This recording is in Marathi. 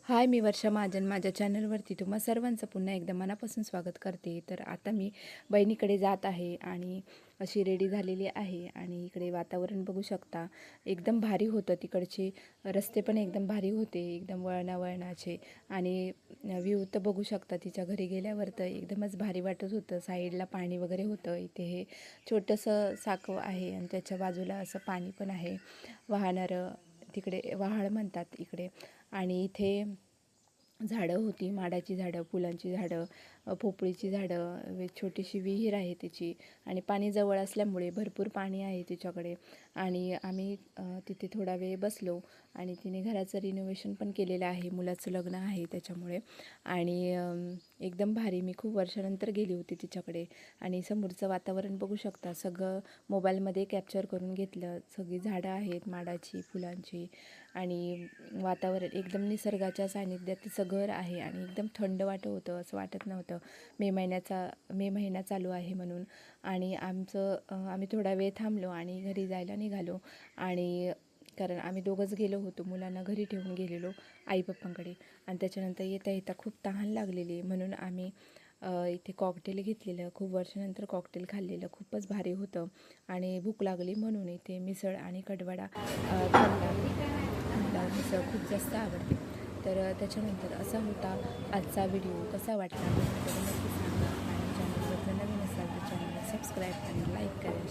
हाय, मी वर्षा महाजन. माझ्या चॅनलवरती तुम्हा सर्वांचं पुन्हा एकदा मनापासून स्वागत करते. तर आता मी बहिणीकडे जात आहे आणि अशी रेडी झालेली आहे आणि इकडे वातावरण बघू शकता. एकदम भारी होतं. तिकडचे रस्ते पण एकदम भारी होते, एकदम वळणावळणाचे. आणि व्ह्यू तर बघू शकता. तिच्या घरी गेल्यावर तर एकदमच भारी वाटत होतं. साईडला पाणी वगैरे होतं. इथे हे छोटंसं साकव आहे आणि त्याच्या बाजूला असं पाणी पण आहे वाहणारं. तिकडे वहाळ म्हणतात इकडे. आणि इथे झाडं होती, माडाची झाडं, फुलांची झाडं, पोपळीची झाडं, छोटीशी विहीर आहे तिची. आणि पाणी जवळ असल्यामुळे भरपूर पाणी आहे तिच्याकडे. आणि आम्ही तिथे थोडा वेळ बसलो आणि तिने घराचं रिनोव्हेशन पण केलेलं आहे. मुलाचं लग्न आहे त्याच्यामुळे. आणि एकदम भारी. मी खूप वर्षानंतर गेली होती तिच्याकडे आणि समोरचं वातावरण बघू शकता. सगळं मोबाईलमध्ये कॅप्चर करून घेतलं. सगळी झाडं आहेत माडाची, फुलांची. आणि वातावरण एकदम निसर्गाच्या सानिध्यात तिचं घर आहे आणि एकदम थंड वाटत होतं. असं वाटत नव्हतं मे महिना चालू आहे म्हणून. आणि आम्ही थोडा वेळ थांबलो आणि घरी जायला निघालो. आणि कारण आम्ही दोघंच गेलो होतो, मुलांना घरी ठेवून गेलेलो आई पप्पांकडे. आणि त्याच्यानंतर येता येता खूप तहान लागलेली म्हणून आम्ही इथे कॉकटेल घेतलेलं. खूप वर्षानंतर कॉकटेल खाल्लेलं, खूपच भारी होतं. आणि भूक लागली म्हणून इथे मिसळ आणि कटवडा खाल्ला. मला मिसळ खूप जास्त आवडते. तर त्याच्यानंतर असा होता आजचा व्हिडिओ. कसा वाटला नक्की सांगा. आणि चॅनलवर जर नवीन असाल तर चॅनलला सबस्क्राईब आणि लाईक करा.